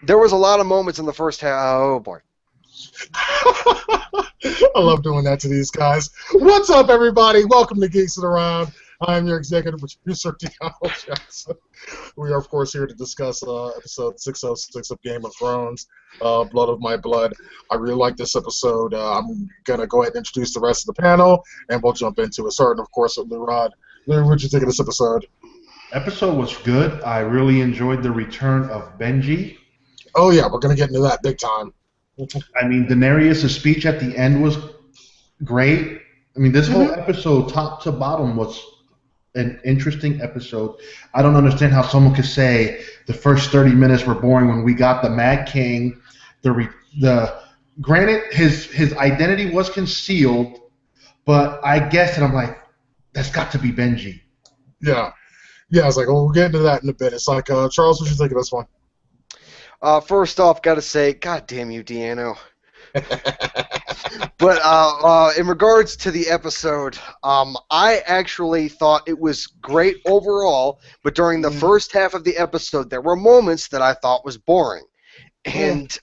There was a lot of moments in the first half. Oh boy. I love doing that to these guys. What's up, everybody? Welcome to Geeks and Around. I'm your executive producer, DeAno Jackson. We are, of course, here to discuss episode 606 of Game of Thrones, Blood of My Blood. I really like this episode. I'm going to go ahead and introduce the rest of the panel, and we'll jump into it. Starting, of course, with Lou Rod. Lou, what did you think of this episode? Episode was good. I really enjoyed the return of Benji. Oh, yeah, we're going to get into that big time. I mean, Daenerys' speech at the end was great. I mean, this whole episode, top to bottom, was an interesting episode. I don't understand how someone could say the first 30 minutes were boring when we got the Mad King. Granted, his identity was concealed, but I guessed, and I'm like, that's got to be Benji. Yeah. Yeah, I was like, well, we'll get into that in a bit. It's like, Charles, what you think of this one? First off, gotta say, God damn you, DeAno. But in regards to the episode, I actually thought it was great overall, but during the first half of the episode, there were moments that I thought was boring. And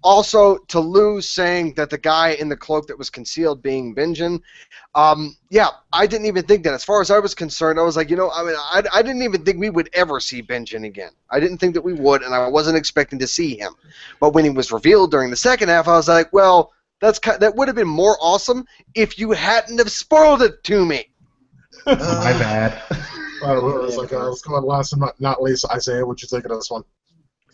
also to Lou saying that the guy in the cloak that was concealed being Benjen, yeah, I didn't even think that. As far as I was concerned, I was like, I didn't even think we would ever see Benjen again. I didn't think that we would, and I wasn't expecting to see him. But when he was revealed during the second half, I was like, well, that would have been more awesome if you hadn't have spoiled it to me. My bad. Let's go on last and not least. Isaiah, what you think of this one?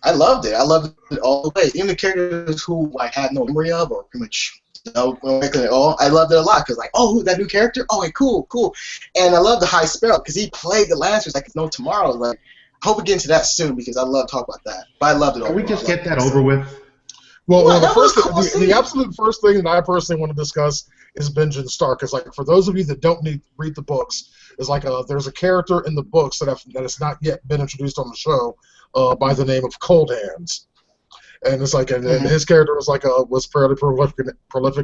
I loved it. I loved it all the way. Even the characters who I had no memory of or pretty much no at all, I loved it a lot because who's that new character? Oh, wait, cool. And I love the High Sparrow because he played the Lancers like it's no tomorrow. Like, I hope we get into that soon because I love talking about that. But I loved it all. Can we just get that over with? Well, the absolute first thing that I personally want to discuss is Benjen Stark. Because, like, for those of you that don't read the books, is like there's a character in the books that has not yet been introduced on the show by the name of Cold Hands, and it's like, and his character was fairly prolific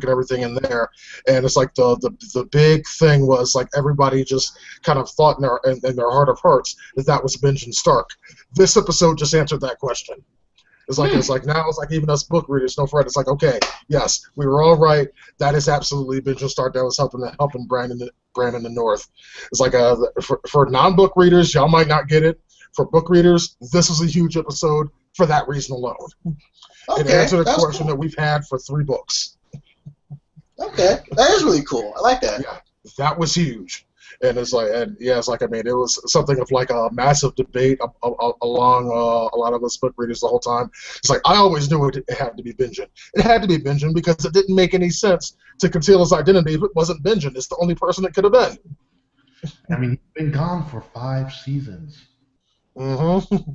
and everything in there, and it's like the big thing was like everybody just kind of thought in their heart of hearts that was Benjen Stark. This episode just answered that question. It's like now it's like even us book readers know for it. It's like, okay, yes, we were all right. That is absolutely Benjen Stark that was helping Brandon the North. It's like for non-book readers, y'all might not get it. For book readers, this was a huge episode for that reason alone. Okay, it answered a question that we've had for 3 books. Okay, that is really cool. I like that. Yeah, that was huge. And it's like, it was something of like a massive debate along a lot of us book readers the whole time. It's like, I always knew it had to be Benjen. It had to be Benjen because it didn't make any sense to conceal his identity if it wasn't Benjen. It's the only person it could have been. I mean, he's been gone for 5 seasons. Mm-hmm.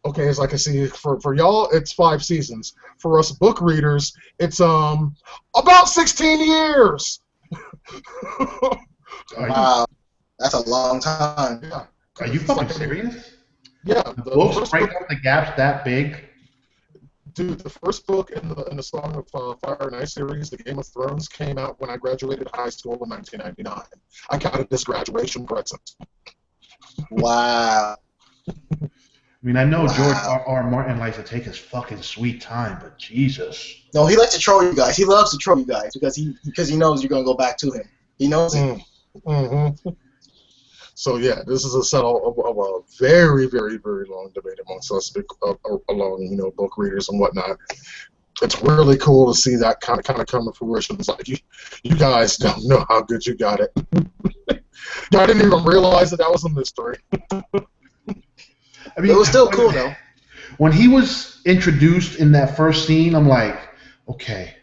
Okay, it's like I see for y'all it's 5 seasons. For us book readers, it's about 16 years. Wow, that's a long time. Yeah. Are you fucking serious? Yeah. The books break up the gaps that big? Dude, the first book in the Song of Fire and Ice series, The Game of Thrones, came out when I graduated high school in 1999. I got it as graduation present. Wow. I mean, I know George R. Martin likes to take his fucking sweet time, but Jesus. No, he likes to troll you guys. He loves to troll you guys because he knows you're gonna go back to him. He knows it. Mm-hmm. So yeah, this is a settle of a very, very, very long debate amongst us along, book readers and whatnot. It's really cool to see that kind of come to fruition. It's like you guys don't know how good you got it. I didn't even realize that was a mystery. I mean, it was still cool though. When he was introduced in that first scene, I'm like, okay,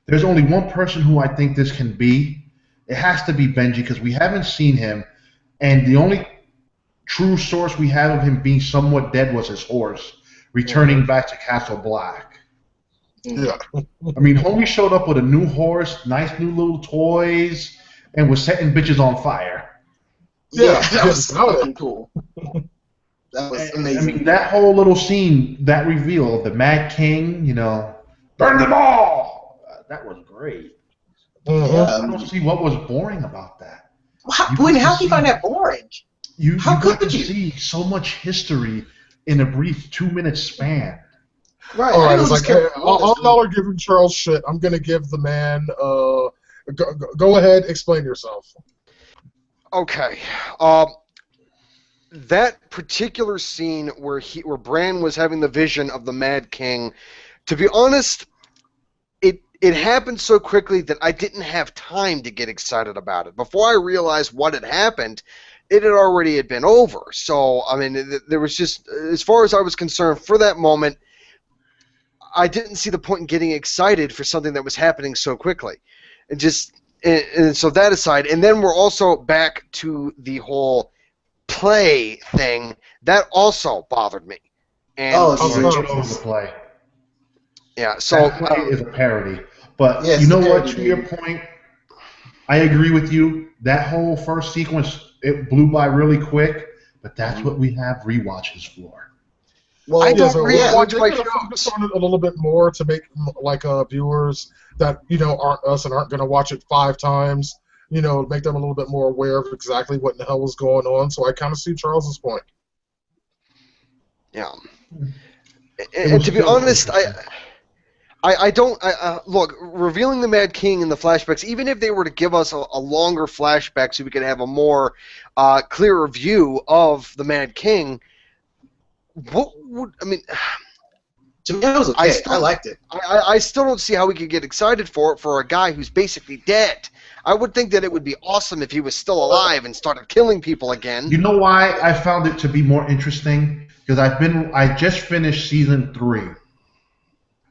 there's only one person who I think this can be. It has to be Benji because we haven't seen him, and the only true source we have of him being somewhat dead was his horse, returning back to Castle Black. Yeah. I mean, homie showed up with a new horse, nice new little toys, and was setting bitches on fire. Yeah, that was fucking cool. That was amazing. I mean, that whole little scene, that reveal of the Mad King, burn them all! That was great. Mm-hmm. I don't see what was boring about that. How can you find that boring? You How got could to you? see so much history in a brief 2-minute span. Right. All right, it's like, hey, all y'all are giving Charles shit. I'm gonna give the man. Go ahead, explain yourself. Okay. That particular scene where Bran was having the vision of the Mad King, to be honest, it happened so quickly that I didn't have time to get excited about it. Before I realized what had happened, it had already been over. So, I mean, there was just, as far as I was concerned, for that moment, I didn't see the point in getting excited for something that was happening so quickly. And so that aside, and then we're also back to the whole play thing. That also bothered me. And The play. Yeah, so that play is a parody. But yes, you know what? To your point, I agree with you. That whole first sequence, it blew by really quick. But that's what we have rewatches for. Well, I don't rewatch my shows. Focus on it a little bit more to make like viewers that aren't us and aren't going to watch it 5 times. Make them a little bit more aware of exactly what in the hell was going on. So I kind of see Charles's point. Yeah, and to be honest, I don't look, revealing the Mad King in the flashbacks. Even if they were to give us a longer flashback, so we could have a more clearer view of the Mad King. What would I mean? To me, that was okay. I liked it. I still don't see how we could get excited for it for a guy who's basically dead. I would think that it would be awesome if he was still alive and started killing people again. You know why I found it to be more interesting? Because I just finished season 3.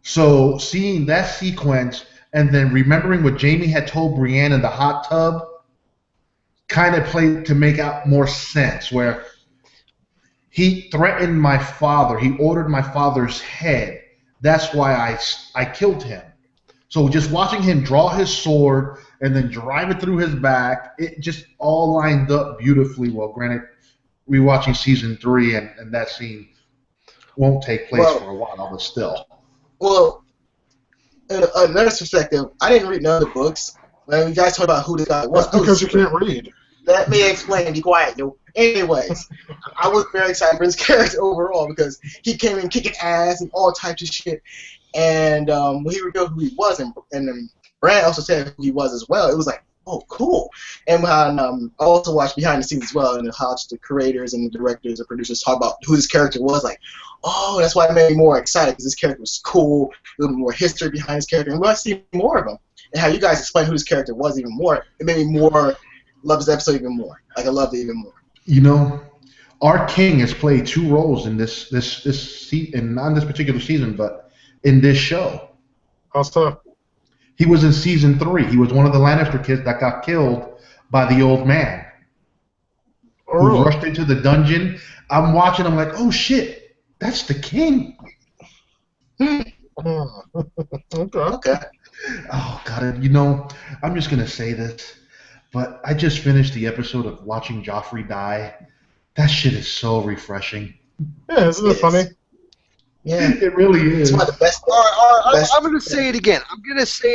So seeing that sequence and then remembering what Jamie had told Brienne in the hot tub kind of played to make out more sense, where he threatened my father. He ordered my father's head. That's why I killed him. So just watching him draw his sword and then drive it through his back, it just all lined up beautifully. Well, granted, rewatching season 3 and that scene won't take place for a while, but still. Well, in another perspective, I didn't read none of the books. When you guys talk about who this guy was, that's because you can't read. Let me explain. Be quiet, yo. Anyways, I was very excited for his character overall because he came in kicking ass and all types of shit. And when he revealed who he was, and Brad also said who he was as well, it was like, oh, cool. And I also watched behind the scenes as well, and how the creators and the directors and producers talk about who this character was. Like, oh, that's why it made me more excited because this character was cool. A little more history behind his character, and we'll see more of him. And how you guys explain who this character was even more, it made me more love this episode even more. Like I loved it even more. Our king has played 2 roles in this season, not in this particular season, but in this show. How so? He was in season 3. He was one of the Lannister kids that got killed by the old man. Who rushed into the dungeon. I'm watching him like, oh shit, that's the king. Okay. Oh God, I'm just gonna say this, but I just finished the episode of watching Joffrey die. That shit is so refreshing. Yeah, isn't it funny? Yeah, it really is. It's one of the best. I'm going to say it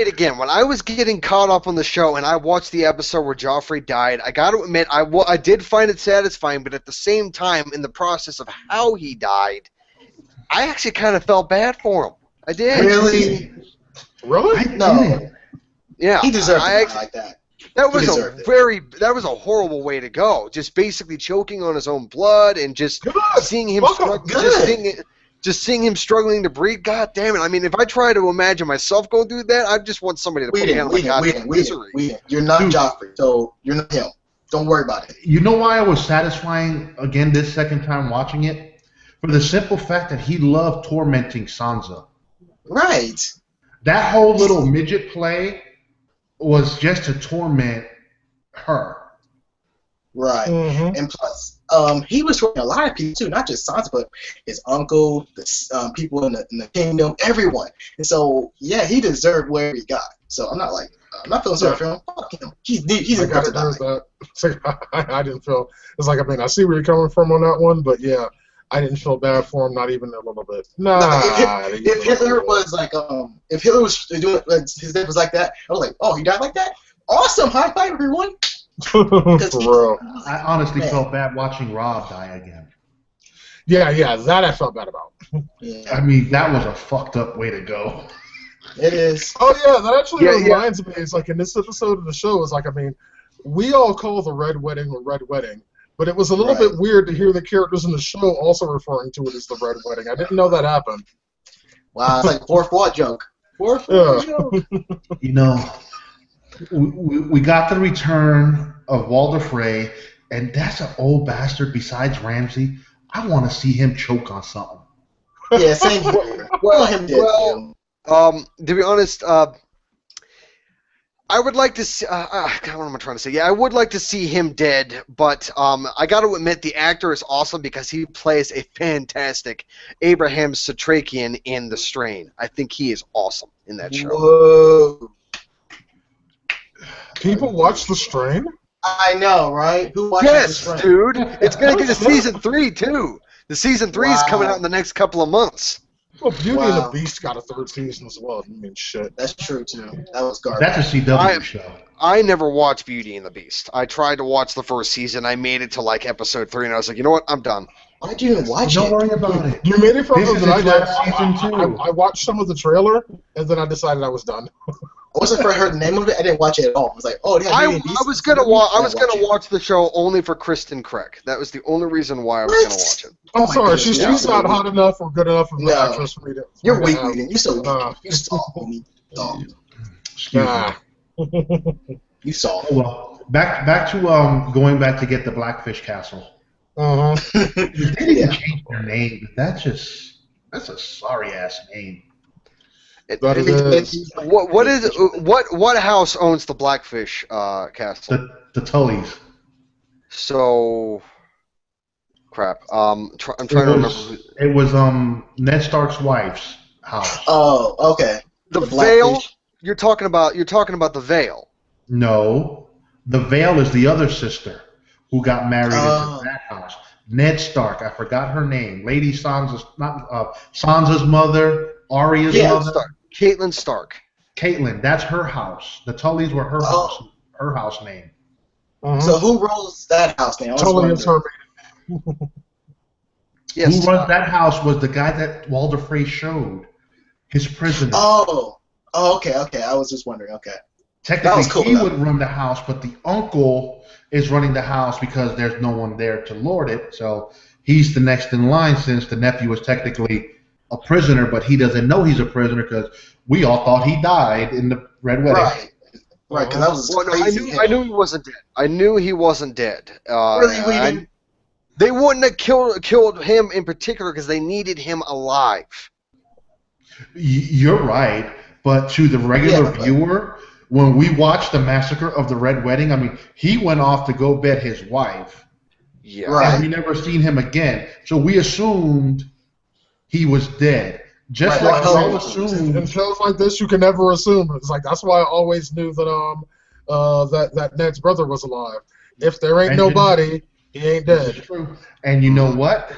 again. When I was getting caught up on the show and I watched the episode where Joffrey died, I got to admit, I did find it satisfying, but at the same time, in the process of how he died, I actually kind of felt bad for him. I did. Really? No. Yeah. He deserved to die like that. That was a horrible way to go. Just basically choking on his own blood and just seeing him seeing him struggling to breathe. God damn it! I mean, if I try to imagine myself going through that, I just want somebody to put me out of my goddamn misery. You're not Joffrey, so you're not him. Don't worry about it. You know why it was satisfying again this second time watching it? For the simple fact that he loved tormenting Sansa. Right. That whole little midget play was just to torment her. Right. Mm-hmm. And plus, he was tormenting a lot of people too, not just Sansa, but his uncle, the people in the kingdom, everyone. And so, yeah, he deserved where he got. So I'm not feeling sorry for him. Fuck him. He's got to die. I didn't feel. It's like, I mean, I see where you're coming from on that one, but yeah, I didn't feel bad for him, not even a little bit. If Hitler was like, if Hitler was doing his death was like that, I was like, oh, he died like that? Awesome! High five, everyone! For real. I honestly felt bad watching Rob die again. Yeah, that I felt bad about. Yeah. I mean, that was a fucked up way to go. It is. Oh yeah, that actually Yeah, reminds me. It's like in this episode of the show, it's like we all call the Red Wedding the Red Wedding, but it was a little Right. bit weird to hear the characters in the show also referring to it as the Red Wedding. I didn't know that happened. Wow, it's like fourth wall joke. Fourth Yeah. wall joke. You know, we got the return of Walder Frey, and that's an old bastard besides Ramsey. I want to see him choke on something. Yeah, same here. Well, him did too. To be honest, I would like to see. God, what am I trying to say? Yeah, I would like to see him dead, but I got to admit the actor is awesome because he plays a fantastic Abraham Satrakian in The Strain. I think he is awesome in that show. Whoa. People watch The Strain? I know, right? Who watches Yes, this? dude. It's gonna get to season 3 too. The season 3 is coming Wow. out in the next couple of months. Well, Beauty and Wow. the Beast got a third season as well. I mean, shit. That's true too. That was garbage. That's a CW show. I never watched Beauty and the Beast. I tried to watch the first season. I made it to like episode 3, and I was like, you know what? I'm done. Why'd you even watch Don't it? worry about it. You made it from This is the his last season, too. I watched some of the trailer, and then I decided I was done. Once I heard the name of it, I didn't watch it at all. I was like, oh, they have I Beauty and the Beast. was gonna I watch the show only for Kristen Craig. That was the only reason why I was gonna watch it. I'm my sorry, goodness, she's yeah. not hot enough or good enough of an No. actress for me to. You're for me weak, to have. Regan. You're so weak. Uh, You saw, homie. Dog. Excuse Nah. me. You saw. Oh, well, back to going back to get the Blackfish Castle. Uh-huh. They didn't Yeah. change their name. That's a sorry ass name. That it is. What house owns the Blackfish castle? The Tullys. So, crap. I'm trying to remember. It was Ned Stark's wife's house. Oh, okay. The The Vale. Blackfish. You're talking about the Vale. No, the Vale is the other sister who got married Oh. into that house. Ned Stark. I forgot her name. Lady Sansa's Sansa's mother, Arya's Yeah, mother. Stark. Caitlin Stark. Caitlin. That's her house. The Tullys were her Oh. house. Her house name. Uh-huh. So who rules that house now? I was Tully is wondering. her. Yes. Who runs that house was the guy that Walder Frey showed. His prisoner. Oh, okay. I was just wondering. Okay. Technically, that was cool, he though. would run the house, but the uncle is running the house because there's no one there to lord it. So he's the next in line since the nephew is technically a prisoner, but he doesn't know he's a prisoner because we all thought he died in the Red Wedding. Right. Because that was Well, no, crazy. I knew he wasn't dead. I knew he wasn't dead. Really, Regan? They wouldn't have killed him in particular because they needed him alive. You're right, but to the regular viewer, when we watched the massacre of the Red Wedding, I mean, he went off to go bet his wife, Yeah. Right. and we never seen him again. So we assumed he was dead. Just Right, like well, we all assumed. In shows like this, you can never assume. It's like that's why I always knew that that Ned's brother was alive. If there ain't And nobody, he ain't This is dead. true. And you know what?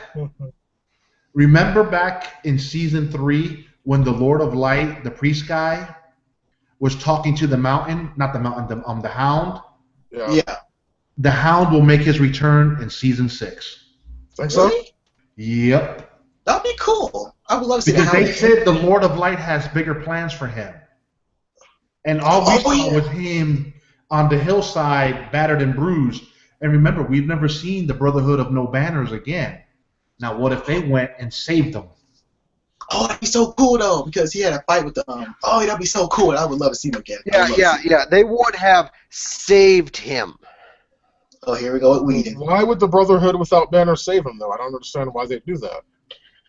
Remember back in season 3 when the Lord of Light, the priest guy, was talking to the mountain, not the mountain, the Hound? Yeah. The Hound will make his return in season 6. Think so? Really? Yep. That'd be cool. I would love to see Because the they Hound. said the Lord of Light has bigger plans for him. And all we saw yeah. was him on the hillside, battered and bruised. And remember, we've never seen the Brotherhood of No Banners again. Now, what if they went and saved them? Oh, that'd be so cool though, because he had a fight with the Oh, that'd be so cool. I would love to see him again. Yeah. They would have saved him. Oh, here we go with Whedon. Why would the Brotherhood without Banner save him though? I don't understand why they do that.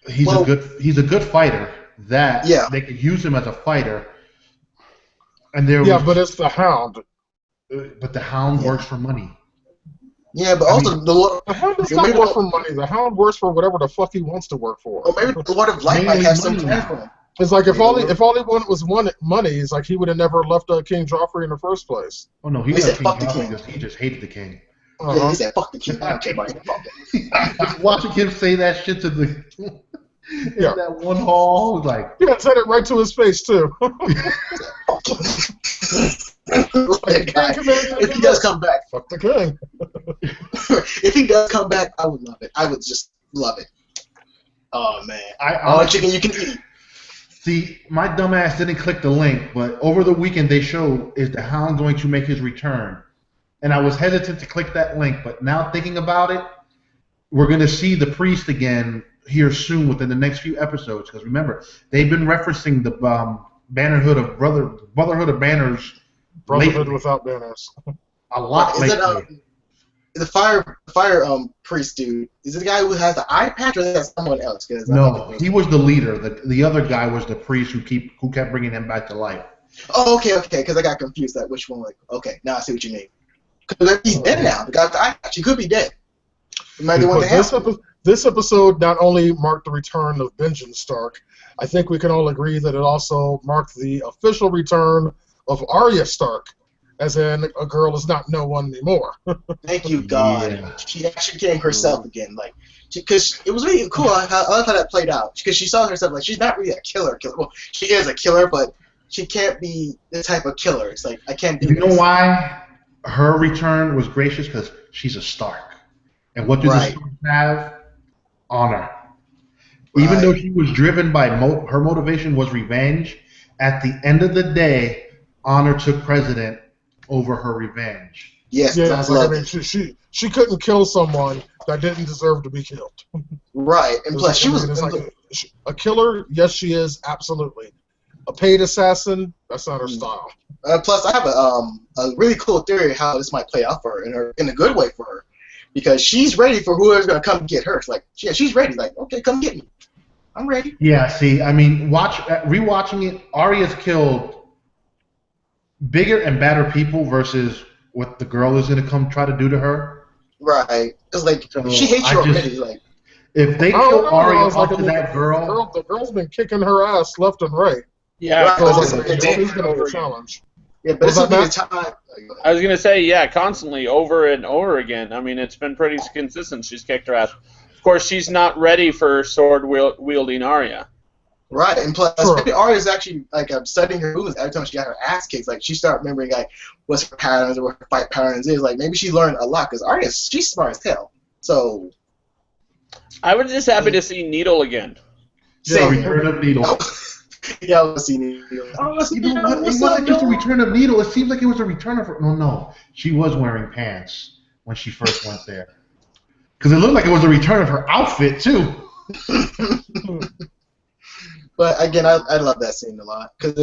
He's a good fighter. That Yeah. they could use him as a fighter. And there Yeah, was, but it's the Hound. but the Hound works for money. Yeah, but also the Lord. The Hound does Yeah, not maybe work the- for money. The Hound works for whatever the fuck he wants to work for. Or maybe the Lord of Light might Mainly have some money plan now. for him. It's like if all he wanted was money, it's like he would have never left King Joffrey in the first place. Oh no, he He said, got King "Fuck the Joffrey king." because he just hated the king. Yeah, Uh-huh. he said, "Fuck the king." I don't care about him. Fuck him. Watching him say that shit to the Yeah. in that one hall, was like, Yeah, said it right to his face too. Fuck him. Like, God, if he does come back, Fuck the king. if he does come back, I would love it. I would just love it. Oh man. Honestly, Chicken you can eat. see, my dumbass didn't click the link, but over the weekend they showed is the Hound going to make his return, and I was hesitant to click that link, but now thinking about it, we're going to see the priest again here soon within the next few episodes. Because remember, they've been referencing the Brotherhood of Banners, Brotherhood lately, without banners. a lot Is lately. it the fire priest dude? Is it the guy who has the eye patch, or is that someone else? No, he was the leader. The other guy was the priest who kept bringing him back to life. Oh, okay. Because I got confused. That which one? Like, okay, now I see what you mean. Because he's dead now. The guy with the eye patch, he could be dead. It might be one to This episode not only marked the return of Benjamin Stark, I think we can all agree that it also marked the official return of Arya Stark, as in a girl is not no one anymore. Thank you, God. Yeah. She actually became herself again. Like, because it was really cool. I love how that played out. Because she saw herself like she's not really a killer. Well, she is a killer, but she can't be the type of killer. It's like I can't do. You know why her return was gracious? Because she's a Stark, and what do the Starks have? Honor. Even though she was driven by her motivation was revenge, at the end of the day, honor took precedent over her revenge. Yes, yeah, I mean, she couldn't kill someone that didn't deserve to be killed. Right, and plus she was a killer. Yes, she is absolutely. A paid assassin. That's not her style. Plus, I have a really cool theory how this might play out for her in a good way for her, because she's ready for whoever's gonna come get her. It's like, yeah, she's ready. Like, okay, come get me. I'm ready. Yeah, see, I mean, rewatching it, Arya's killed bigger and badder people versus what the girl is gonna come try to do to her. Right. It's like So she hates you already. Like, if they kill Arya off to that girl, the girl's been kicking her ass left and right. Yeah, So constantly. it's going to be a challenge. yeah, but this will be the time. I was gonna say, yeah, constantly, over and over again. I mean, it's been pretty consistent. She's kicked her ass. Of course, she's not ready for sword wielding Arya. Right, and plus, Sure. maybe Arya's actually like studying her moves every time she got her ass kicked. Like, she started remembering like what's her patterns or what her fight patterns is. Like, maybe she learned a lot because Arya, she's smart as hell. So, I was just happy to see Needle again. yeah, Return of Needle. yeah, I was seeing it. Oh, let's see You know what? It wasn't just a return of Needle. It seems like it was a return of her. No. She was wearing pants when she first went there. Because it looked like it was a return of her outfit, too. But again, I love that scene a lot because,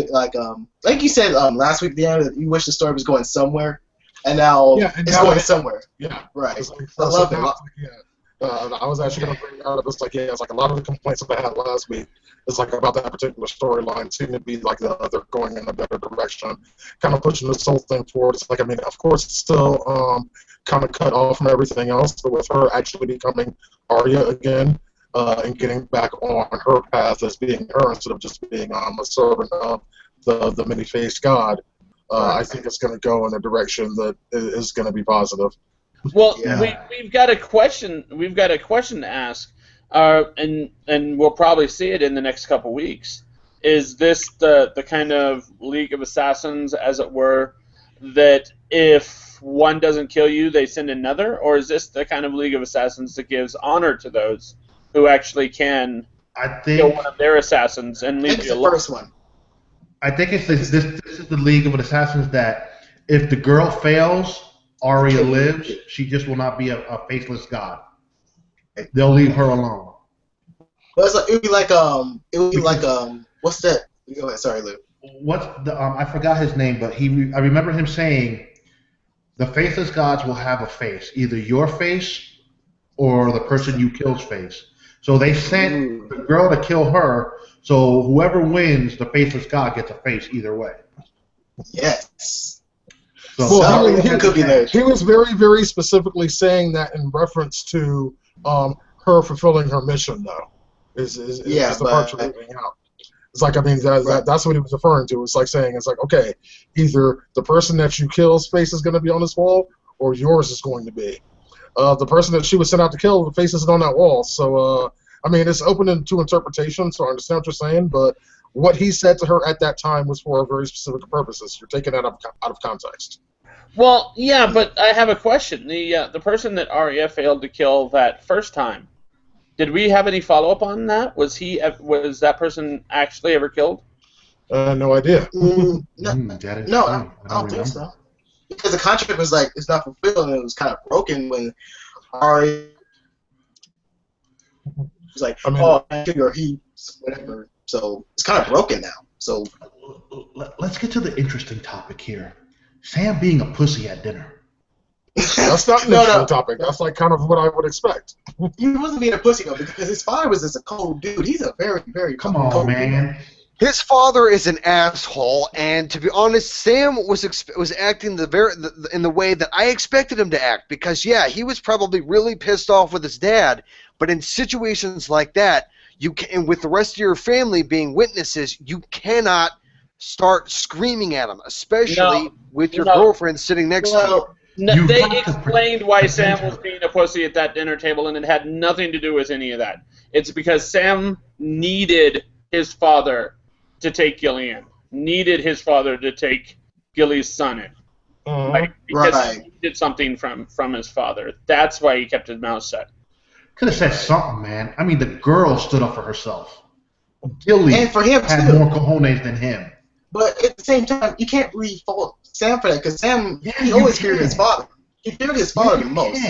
like you said last week, DeAno, that you wish the story was going somewhere, and now it's going somewhere. Yeah, right. I love it. I was actually going to bring out it's like it's like a lot of the complaints that I had last week. It's like about that particular storyline seem to be like they're going in a better direction, kind of pushing this whole thing forward. It's like, I mean, of course, it's still kind of cut off from everything else, but with her actually becoming Arya again. And getting back on her path as being her instead of just being a servant of the many-faced God, I think it's going to go in a direction that is going to be positive. Well, we've got a question. We've got a question to ask, and we'll probably see it in the next couple weeks. Is this the kind of League of Assassins, as it were, that if one doesn't kill you, they send another, or is this the kind of League of Assassins that gives honor to those who actually can kill one of their assassins and leave you alone? The first one. I think it's this is the League of Assassins that if the girl fails, Arya lives. She just will not be a faithless god. They'll leave her alone. But it would be like what's that? Go ahead, sorry, Lou. What's the I forgot his name, but I remember him saying the faithless gods will have a face, either your face or the person you kill's face. So they sent the girl to kill her, so whoever wins, the faithless god gets a face either way. Yes. So he was very, very specifically saying that in reference to her fulfilling her mission, though. Is the part you're leaving out. It's like, I mean, that's what he was referring to. It's like saying, it's like, okay, either the person that you kill's face is going to be on this wall, or yours is going to be. The person that she was sent out to kill, the face isn't on that wall. So, I mean, it's open to interpretation, so I understand what you're saying, but what he said to her at that time was for very specific purposes. You're taking that out of context. Well, yeah, but I have a question. The person that Arya failed to kill that first time, Did we have any follow up on that? Was that person actually ever killed? No idea. No, No, I don't think so. Because the contract was like it's not fulfilled, and it was kind of broken when Ari was like, "Oh, I figure he whatever." So it's kind of broken now. So let's get to the interesting topic here. Sam being a pussy at dinner. That's not an interesting topic. That's like kind of what I would expect. He wasn't being a pussy though, because his father was just a cold dude. He's a very, very Come on, man. Dude. His father is an asshole, and to be honest, Sam was acting in the way that I expected him to act. Because he was probably really pissed off with his dad. But in situations like that, and with the rest of your family being witnesses, you cannot start screaming at him, especially with your girlfriend sitting next to you. They explained why Sam was being a pussy at that dinner table, and it had nothing to do with any of that. It's because Sam needed his father to take Gillian, needed his father to take Gilly's son in. Because he needed something from his father. That's why he kept his mouth shut. Could have said something, man. I mean, the girl stood up for herself. Gilly and for him had more cojones than him. But at the same time, you can't really fault Sam for that, because Sam, he always feared his father. He feared his father the most.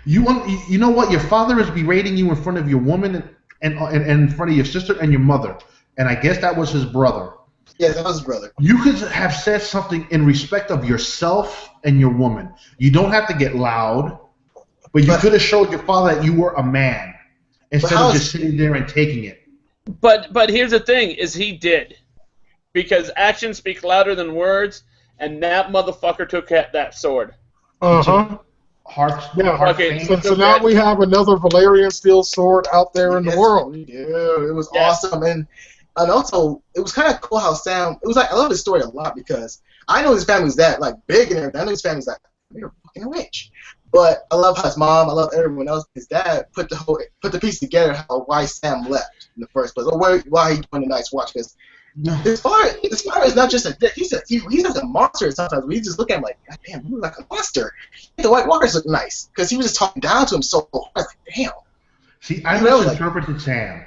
You know what? Your father is berating you in front of your woman and in front of your sister and your mother. And I guess that was his brother. Yeah, that was his brother. You could have said something in respect of yourself and your woman. You don't have to get loud, but you could have showed your father that you were a man instead of just sitting there and taking it. But here's the thing, is he did. Because actions speak louder than words, and that motherfucker took that sword. So now we have another Valerian steel sword out there in the world. Yeah, it was awesome, and also it was kind of cool how Sam. It was like I love his story a lot because I know his family's that like big and everything. I know his family's like they're fucking rich, but I love how his mom, I love everyone else. His dad put the piece together how why Sam left in the first place, or why he joined the Night's Watch because. His father is not just a dick. He's just a monster sometimes. We just look at him like, God damn, you look like a monster. The White Walkers look nice because he was just talking down to him so hard. Like, damn. See, I misinterpreted Sam.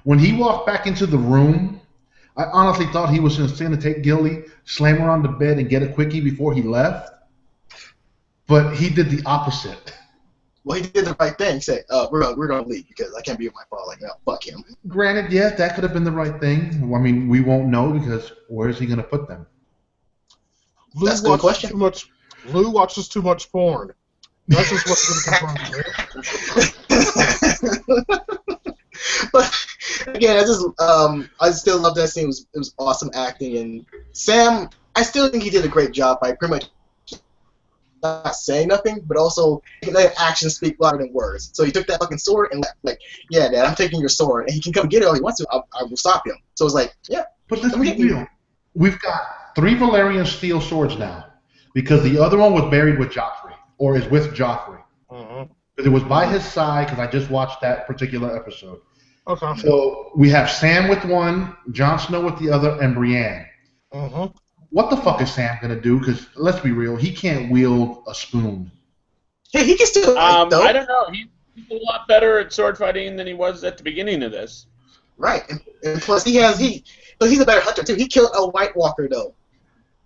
When he walked back into the room, I honestly thought he was going to take Gilly, slam her on the bed, and get a quickie before he left. But he did the opposite. Well, he did the right thing. He said, we're going to leave because I can't be with my father like that. Fuck him. Granted, yes, that could have been the right thing. I mean, we won't know because where is he going to put them? That's a good question. Lou watches too much porn. That's just what's going to confirm. But, again, I still love that scene. It was awesome acting. And Sam, I still think he did a great job by pretty much not saying nothing, but also let actions speak louder than words. So he took that fucking sword and like, yeah, Dad, I'm taking your sword, and he can come get it all he wants to. I will stop him. So it's like, yeah. But let's be real. We've got 3 Valerian steel swords now, because the other one was buried with Joffrey, or is with Joffrey. But it was by his side because I just watched that particular episode. Okay. So we have Sam with one, Jon Snow with the other, and Brienne. What the fuck is Sam gonna do? Because let's be real, he can't wield a spoon. Hey, he can still. I don't know. He's a lot better at sword fighting than he was at the beginning of this. Right, and plus he's a better hunter too. He killed a White Walker though.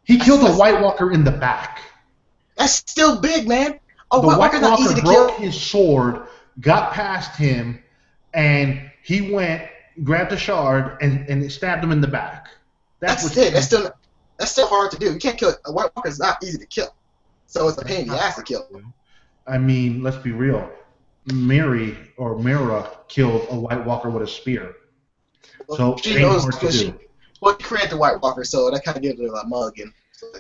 He killed a White Walker in the back. That's still big, man. The White Walker broke his sword, got past him, and he went, grabbed a shard, and stabbed him in the back. That's still hard to do. You can't kill a White Walker. Is not easy to kill, so it's a pain in the ass to kill. I mean, let's be real. Mira killed a White Walker with a spear. Well, she knows because she created the White Walker, so that kind of gives her a mulligan.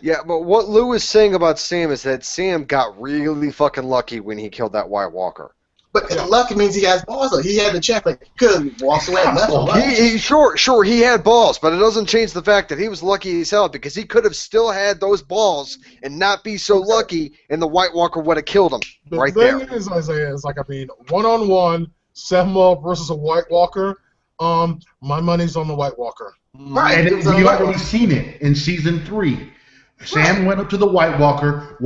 Yeah, but what Lou is saying about Sam is that Sam got really fucking lucky when he killed that White Walker. But lucky means he has balls. Though. He had the chance. Like, he could have walked away and left. Sure, he had balls, but it doesn't change the fact that he was lucky as hell because he could have still had those balls and not be so lucky, and the White Walker would have killed him the there. The thing is, Isaiah, is like, I mean, one-on-one, Semmo versus a White Walker, my money's on the White Walker. Right, and we've already seen it in Season 3. Sam went up to the White Walker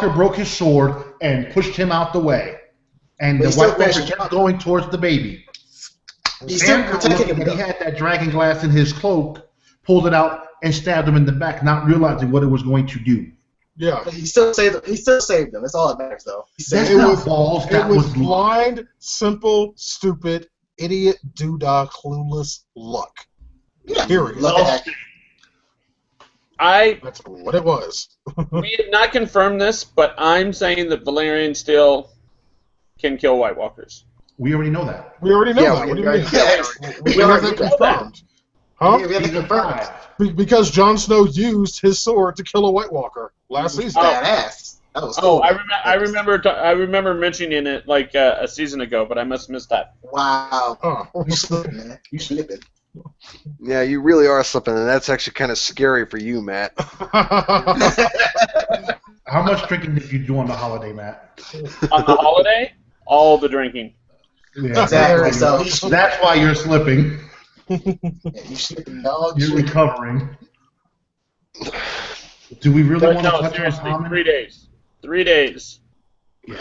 broke his sword and pushed him out the way. And the White Walker kept going towards the baby. He's still Sam protecting looked him. at he had that dragon glass in his cloak, pulled it out, and stabbed him in the back, not realizing what it was going to do. Yeah. But he still saved them. That's all that matters, though. He saved That's them. not balls. It That was was blind, simple, stupid, idiot, doodah, clueless luck. Yeah. Period. Look at that. That's what it was. We have not confirmed this, but I'm saying that Valerian Steel can kill White Walkers. We already know that. We already know Yeah, that. we What do you mean? Yeah, We have that confirmed. Huh? we have it confirmed. Because Jon Snow used his sword to kill a White Walker last season. Badass. That was cool. I remember mentioning it like a season ago, but I must have missed that. Wow. Oh. You slipping, man. You slipping. Yeah, you really are slipping, and that's actually kind of scary for you, Matt. How much drinking did you do on the holiday, Matt? On the holiday, all the drinking. Yeah, Exactly. That's why you're slipping. Yeah, you slipping, dog. You're recovering. Do we really want to No, touch on seriously, Tommen? 3 days. 3 days. In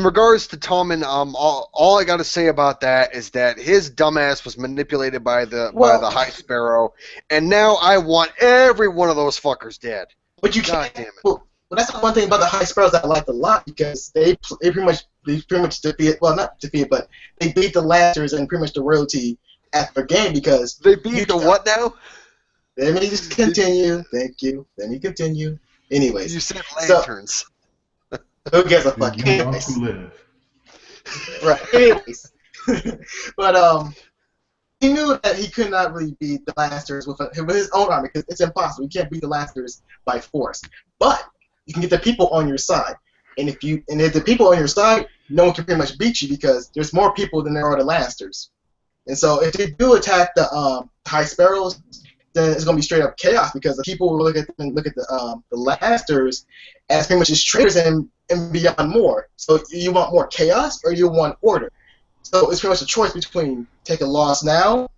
regards to Tommen, all I got to say about that is that his dumbass was manipulated by the High Sparrow, and now I want every one of those fuckers dead. But you God can't. damn it. Well, that's the one thing about the High Sparrows that I liked a lot because they pretty much defeated. Well, not defeated, but they beat the Lannisters and pretty much the royalty at their game because They beat the what now? Let me just continue. Thank you. Let me continue. Anyways, You said lanterns. who gives a fuck? You want Anyways. to live. Right. Anyways. But he knew that he could not really beat the Lannisters with his own army because it's impossible. You can't beat the Lannisters by force. But you can get the people on your side. And if the people on your side, no one can pretty much beat you because there's more people than there are the Lannisters. And so if they do attack the High Sparrows, then it's going to be straight up chaos because the people will look at the Lannisters as pretty much just traitors and beyond more. So you want more chaos or you want order. So it's pretty much a choice between take a loss now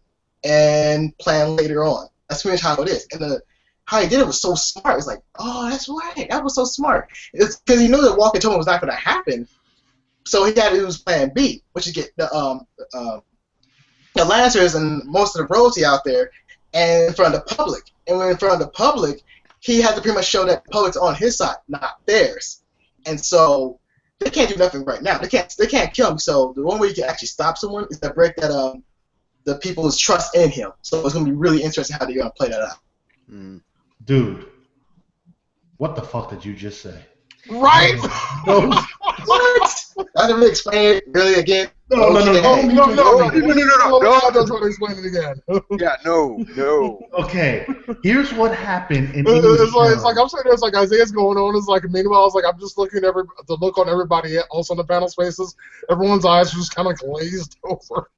and plan later on. That's pretty much how it is. And how he did it was so smart. It's like, oh, that's right. That was so smart. It's because he knew that Walker told him was not going to happen. So he had to use plan B, which is get the Lancers and most of the royalty out there and in front of the public. And when in front of the public, he had to pretty much show that the public's on his side, not theirs. And so they can't do nothing right now. They can't kill him. So the one way you can actually stop someone is to break that the people's trust in him. So it's gonna be really interesting how they're gonna play that out. Dude, what the fuck did you just say? Right? What? I didn't really explain it really again. No. No. No. Don't try to explain it again. Yeah, no. Okay, here's what happened in It's like I'm saying. It's like Isaiah's going on. It's like meanwhile, it's like I'm just looking at the look on everybody else on the panel's faces. Everyone's eyes are just kind of glazed over.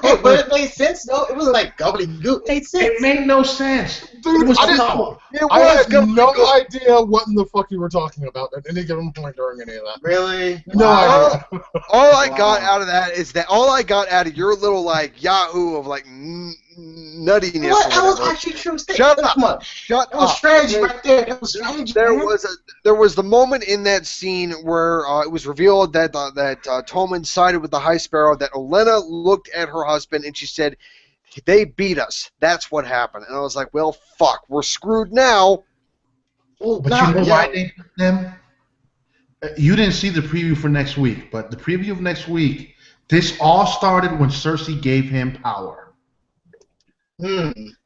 Hey, but it made sense though. It wasn't like gobbledygook. It made sense. It made no sense. Dude, It was I didn't dumb. I had no idea what in the fuck you were talking about at any given point during any of that. Really? No idea. All I got out of that is that all I got out of your little like Yahoo of like nuttiness. What? Or That was whatever. actually true. Shut up. That was strategy right there. That was strategy. There was the moment in that scene where it was revealed that Tommen sided with the High Sparrow. That Olenna looked at her husband and she said, "They beat us. That's what happened." And I was like, "Well, fuck, we're screwed now." But you know why they beat them? You didn't see the preview for next week, but the preview of next week, this all started when Cersei gave him power.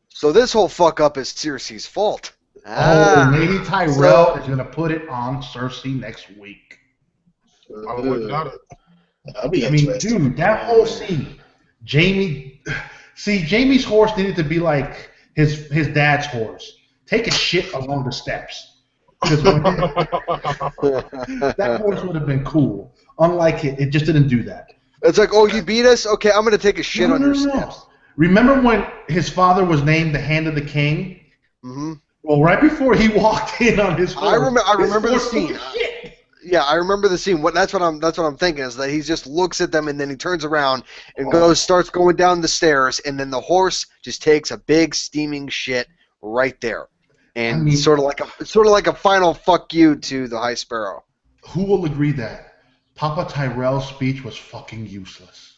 So this whole fuck up is Cersei's fault. Lady Tyrell is going to put it on Cersei next week. I wouldn't doubt it. That'll be I mean, interesting. dude, that whole scene, Jamie's horse needed to be like his dad's horse. Take a shit along the steps. Because that horse would have been cool. Unlike it just didn't do that. It's like, oh, you beat us? Okay, I'm going to take a shit on your steps. Remember when his father was named the Hand of the King? Mm-hmm. Well, right before he walked in on his horse, I remember the scene. Shit. Yeah, I remember the scene. That's what I'm thinking is that he just looks at them and then he turns around and starts going down the stairs, and then the horse just takes a big steaming shit right there, and sort of like a final fuck you to the High Sparrow. Who will agree that Papa Tyrell's speech was fucking useless?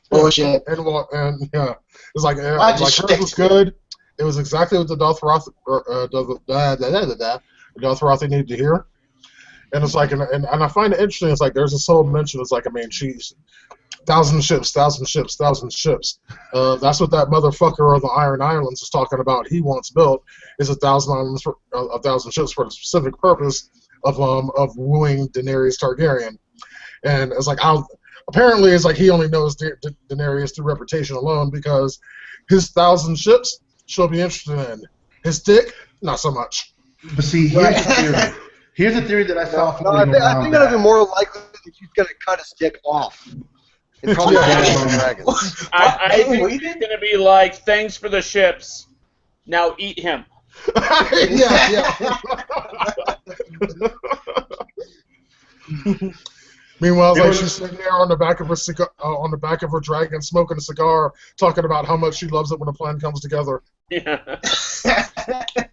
Bullshit. And yeah, it's like I just hers was good. It was exactly what the Dothraki needed to hear. And it's like, and I find it interesting. It's like there's a subtle mention. It's like, I mean, she's 1,000 ships. That's what that motherfucker of the Iron Islands is talking about. He wants built is 1,000 islands, 1,000 ships for the specific purpose of wooing Daenerys Targaryen. And it's like, apparently, it's like he only knows Daenerys through reputation alone because his 1,000 ships she'll be interested in. His dick, not so much. But see, here's the theory. Here's a theory that I saw. I think it'll be more likely that he's going to cut his dick off. And probably dragons. I think it's going to be like, thanks for the ships. Now eat him. Yeah. Meanwhile, like she's sitting there on the back of her dragon, smoking a cigar, talking about how much she loves it when a plan comes together. Yeah.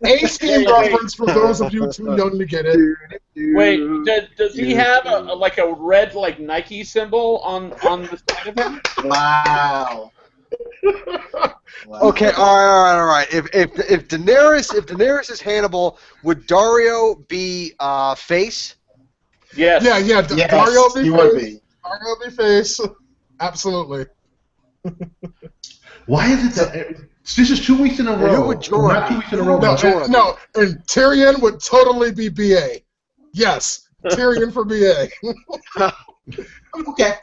A Steam reference for those of you too young to get it. Wait, does he have a red Nike symbol on the side of him? Wow. Okay, all right. If Daenerys is Hannibal, would Dario be face? Yes. Yeah. Yes, Dario he would be. Dario be face. Absolutely. Why is it that this is 2 weeks in a row? Who would Jorah Not 2 weeks in a row. No, but and Tyrion would totally be BA. Yes, Tyrion for BA. Okay.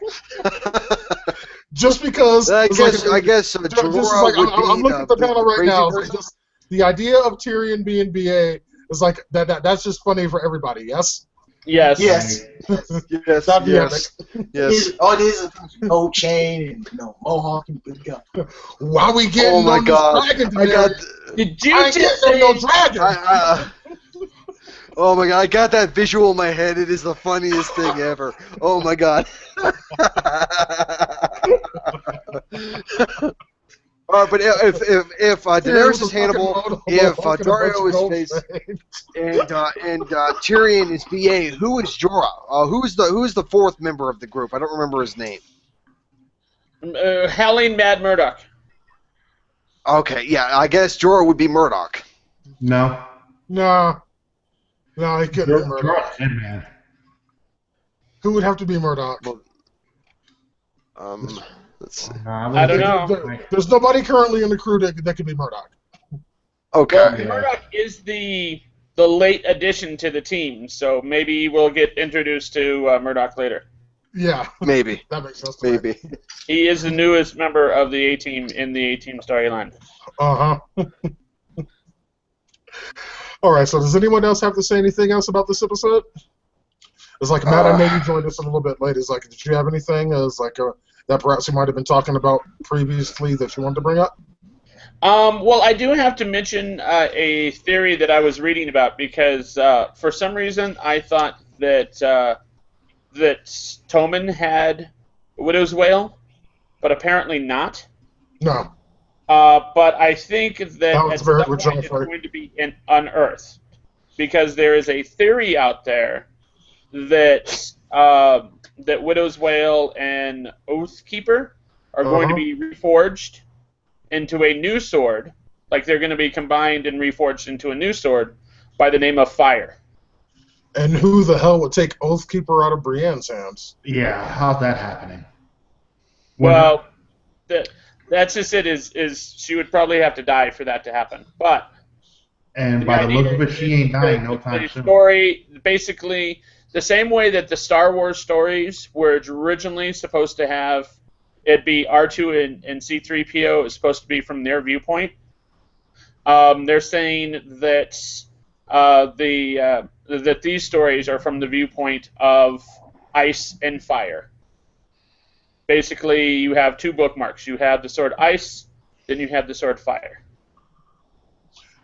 Just because I guess I'm looking at the panel right now. Just, the idea of Tyrion being BA is like that's just funny for everybody. Yes. Yes. Yes. Yes. All it is no chain and no mohawk and good go. Why we getting Oh my God! dragon I got. Did you I just ain't say no dragon. Oh my God! I got that visual in my head. It is the funniest thing ever. Oh my God! But if Daenerys is Hannibal, if Dario is face, and Tyrion is BA, who is Jorah? Who's the fourth member of the group? I don't remember his name. Howling Mad Murdoch? Okay, yeah, I guess Jorah would be Murdoch. No, he couldn't be Murdoch. Man. Who would have to be Murdoch? Let's see. I don't know. There's nobody currently in the crew that could be Murdoch. Okay. Well, Murdoch is the late addition to the team, so maybe we'll get introduced to Murdoch later. Yeah. Maybe. That makes sense to me. Maybe. He is the newest member of the A-Team in the A-Team storyline. Uh-huh. All right, so does anyone else have to say anything else about this episode? It's like, Matt, I know you joined us a little bit late. It's like, did you have anything that perhaps you might have been talking about previously that you wanted to bring up? Well, I do have to mention a theory that I was reading about because for some reason I thought that Tommen had Widow's Wail, but apparently not. No. But I think that at some point it's right. going to be unearthed because there is a theory out there that that Widow's Wail and Oathkeeper are going to be reforged into a new sword, like they're going to be combined and reforged into a new sword by the name of Fire. And who the hell would take Oathkeeper out of Brienne's hands? Yeah, how's that happening? Well, that's just it. Is she would probably have to die for that to happen, but. And by the look of it, she ain't dying no time the soon. Story, basically, the same way that the Star Wars stories were originally supposed to have it be R2 and C-3PO is supposed to be from their viewpoint. They're saying that that these stories are from the viewpoint of Ice and Fire. Basically, you have two bookmarks. You have the sword Ice, then you have the sword Fire.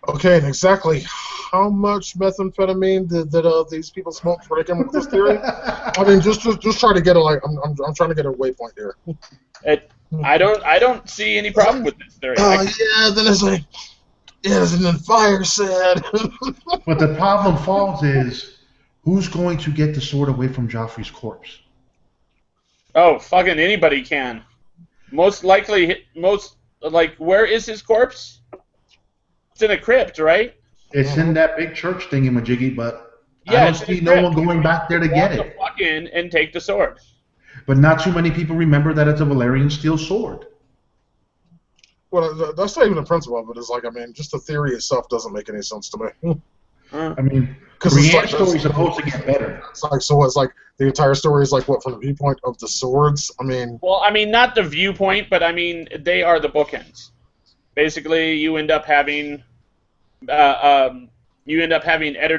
Okay, and exactly how much methamphetamine did these people smoke before they came up with this theory? I mean, just try to get I'm trying to get a waypoint here. I don't see any problem with this theory. And then Fire said. But the problem falls is, who's going to get the sword away from Joffrey's corpse? Oh, fucking anybody can. Most likely, where is his corpse? It's in a crypt, right? It's in that big church thingy-majiggy, but Yeah, I don't see no one going back there to get Walk it. the fuck in and take the sword. But not too many people remember that it's a Valerian steel sword. Well, that's not even the principle of it. It's like, I mean, just the theory itself doesn't make any sense to me. I mean, Because Brienne's story is supposed to get better. It's like, so it's like the entire story is like what, from the viewpoint of the swords? I mean, Well, I mean, not the viewpoint, but I mean, they are the bookends. Basically, you end up having Eddard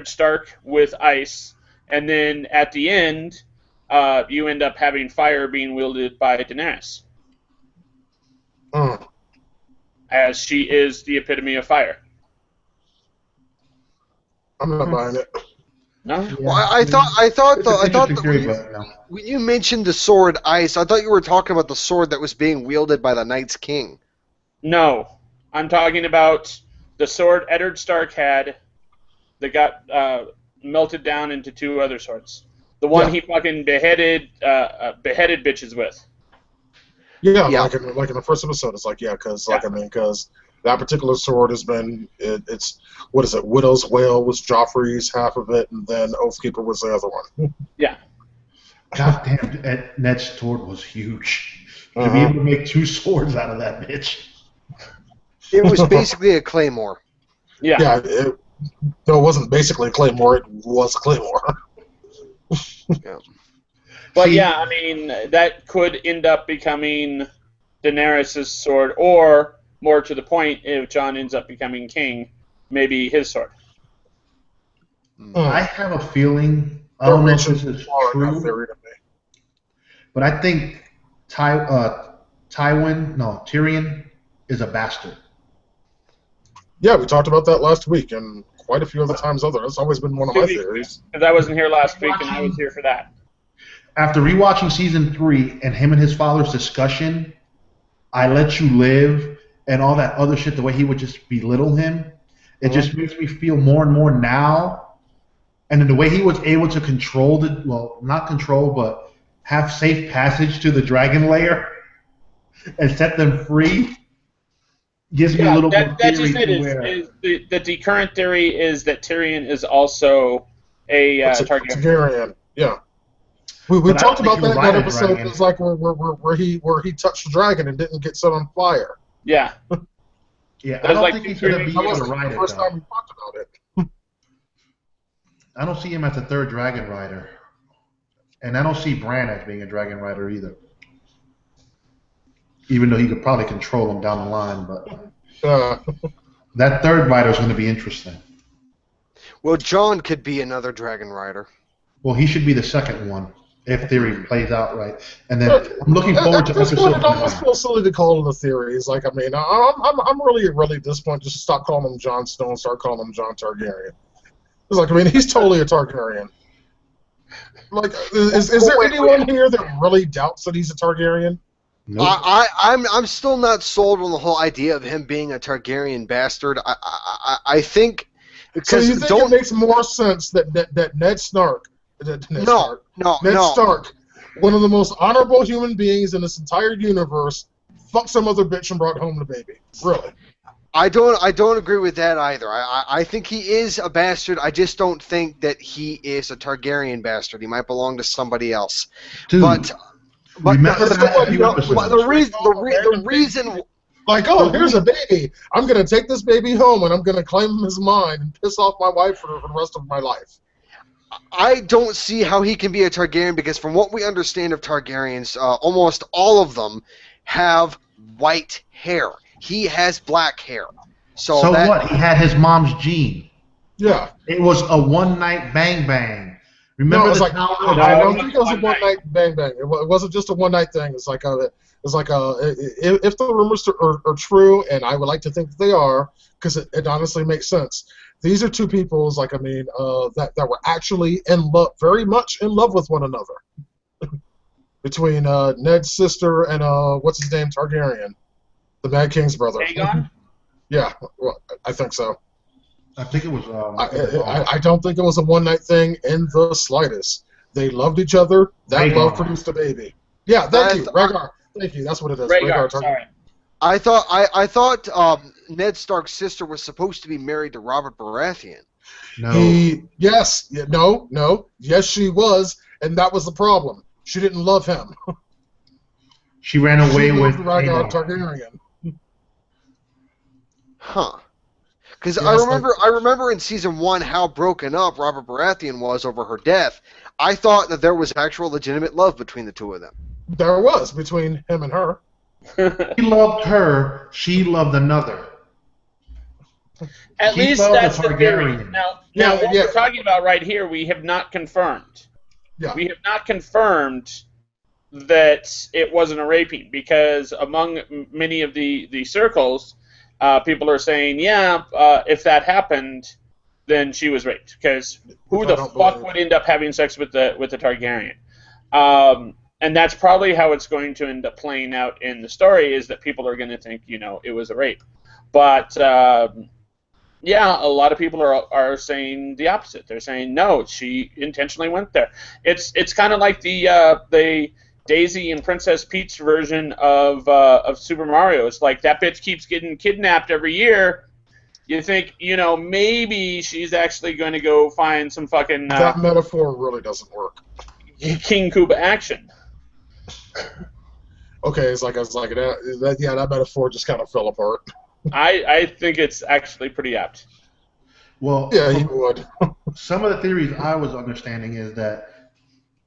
Stark with ice, and then at the end, you end up having fire being wielded by Daenerys, as she is the epitome of fire. I'm not buying it. No. Yeah. Well, I thought Theory, but no. when you mentioned the sword ice, I thought you were talking about the sword that was being wielded by the Night's King. No, I'm talking about the sword Eddard Stark had that got melted down into two other swords. The one he fucking beheaded bitches with. Yeah, Yeah. Like in the first episode, it's like, because that particular sword has been, it's, what is it, Widow's Wail was Joffrey's half of it, and then Oathkeeper was the other one. Yeah. Goddamn, Ned's sword was huge. To be able to make two swords out of that bitch. It was basically a claymore. Yeah. Yeah, it wasn't basically a claymore, it was a claymore. Yeah. But See- yeah, I mean, that could end up becoming Daenerys' sword, or, more to the point, if Jon ends up becoming king, maybe his sword. I have a feeling, I don't know if this is true, but I think Tyrion is a bastard. Yeah, we talked about that last week, and quite a few other times other. That's always been one of my theories. Because I wasn't here last week, and I was here for that. After rewatching season 3 and him and his father's discussion, I let you live, and all that other shit, the way he would just belittle him, it just makes me feel more and more now. And then the way he was able to control not control, but have safe passage to the dragon lair and set them free gives me a little more that's theory just it. to where... The current theory is that Tyrion is also a Targaryen. Targaryen, yeah. We But I talked don't think about he would that in ride that a episode. dragon. It was like where he touched the dragon and didn't get set on fire. Yeah. Yeah, That I was don't like think he's two, going to be That able to wasn't ride the it, first though. time we talked about it. I don't see him as a third dragon rider. And I don't see Bran as being a dragon rider either. Even though he could probably control him down the line, but that third rider is going to be interesting. Well, Jon could be another dragon rider. Well, he should be the second one if theory plays out right. And then I'm looking forward to At this point, episode it almost 9. feels silly to call it a theory. It's like, I mean, I'm really at this point just stop calling him Jon Snow and start calling him Jon Targaryen. It's like, I mean, he's totally a Targaryen. Like, is there anyone here that really doubts that he's a Targaryen? Nope. I'm still not sold on the whole idea of him being a Targaryen bastard. I think So because you think it makes more sense that Ned Stark, Ned Stark, one of the most honorable human beings in this entire universe, fucked some other bitch and brought home the baby? Really? I don't agree with that either. I think he is a bastard. I just don't think that he is a Targaryen bastard. He might belong to somebody else. Dude, But remember that few episodes. the reason Like, oh, here's a baby. I'm going to take this baby home and I'm going to claim him as mine and piss off my wife for the rest of my life. I don't see how he can be a Targaryen because from what we understand of Targaryens, almost all of them have white hair. He has black hair. So what? He had his mom's gene. Yeah. It was a one-night bang-bang. Remember No, it's the like, town? I don't think it was a one-night bang-bang. It wasn't just a one-night thing. It's like if the rumors are true, and I would like to think that they are, because it honestly makes sense. These are two people, that were actually in love, very much in love with one another. Between Ned's sister and what's his name, Targaryen, the Mad King's brother. Aegon? Yeah, well, I think so. I think it was. I don't think it was a one-night thing in the slightest. They loved each other. That Rhaegar. love produced a baby. Yeah, thank you, Rhaegar. Thank you. That's what it is. Rhaegar, Targaryen. sorry. I thought Ned Stark's sister was supposed to be married to Robert Baratheon. No. Yes. No. Yes, she was, and that was the problem. She didn't love him. She ran away She with loved Rhaegar Aegon. Targaryen. Huh. Because Yeah, I remember in season 1 how broken up Robert Baratheon was over her death. I thought that there was actual legitimate love between the two of them. There was between him and her. He loved her. She loved another. At She least loved that's the the theory. Targaryen. Now Yeah, what yeah. we're talking about right here, we have not confirmed. Yeah. We have not confirmed that it wasn't a raping, because among many of the circles, people are saying, if that happened, then she was raped. Because who Which the I don't fuck believe. would end up having sex with the Targaryen? And that's probably how it's going to end up playing out in the story, is that people are going to think, it was a rape. But a lot of people are saying the opposite. They're saying no, she intentionally went there. It's kind of like the Daisy and Princess Peach version of Super Mario. It's like that bitch keeps getting kidnapped every year. You think, maybe she's actually going to go find some fucking That metaphor really doesn't work. King Koopa action. Okay, it's like that metaphor just kind of fell apart. I think it's actually pretty apt. Well, Yeah, you would. some of the theories I was understanding is that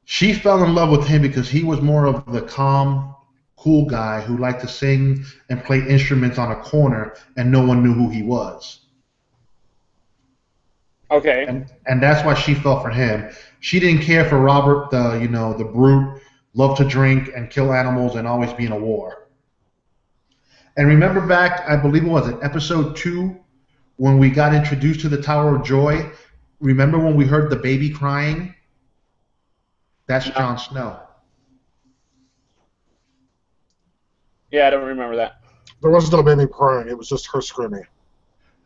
she fell in love with him because he was more of the calm, cool guy who liked to sing and play instruments on a corner, and no one knew who he was. Okay. And that's why she fell for him. She didn't care for Robert, the brute, loved to drink and kill animals and always be in a war. And remember back, I believe it was episode 2, when we got introduced to the Tower of Joy. Remember when we heard the baby crying? That's Jon Snow. Yeah, I don't remember that. There was no baby crying. It was just her screaming.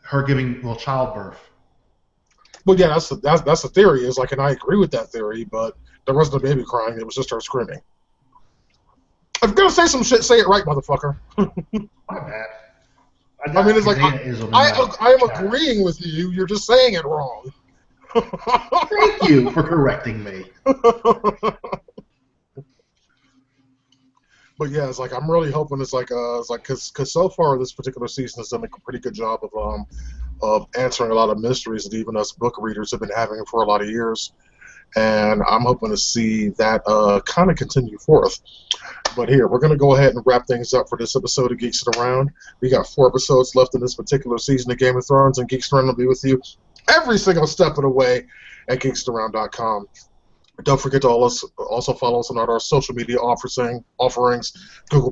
Her giving childbirth. Well, yeah, that's the theory. Is like, and I agree with that theory, but there wasn't a baby crying. It was just her screaming. If you're gonna say some shit, say it right, motherfucker. My bad. I mean, it's like I am agreeing with you. You're just saying it wrong. Thank you for correcting me. But yeah, it's like I'm really hoping it's like because so far this particular season has done a pretty good job of answering a lot of mysteries that even us book readers have been having for a lot of years, and I'm hoping to see that kind of continue forth. But here, we're going to go ahead and wrap things up for this episode of Geeks It Around. We got 4 episodes left in this particular season of Game of Thrones, and Geeks It Around will be with you every single step of the way at geeksaround.com. Don't forget to also follow us on our social media offerings, Google+,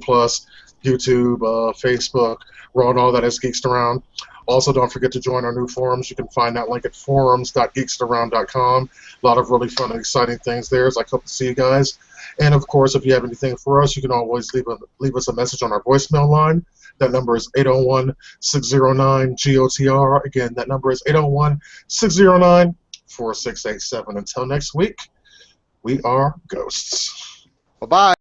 YouTube, Facebook. We're on all that as Geeks Around. Also, don't forget to join our new forums. You can find that link at forums.geeksaround.com. A lot of really fun and exciting things there. So I hope to see you guys. And, of course, if you have anything for us, you can always leave us a message on our voicemail line. That number is 801-609-GOTR. Again, that number is 801-609-4687. Until next week, we are Ghosts. Bye-bye.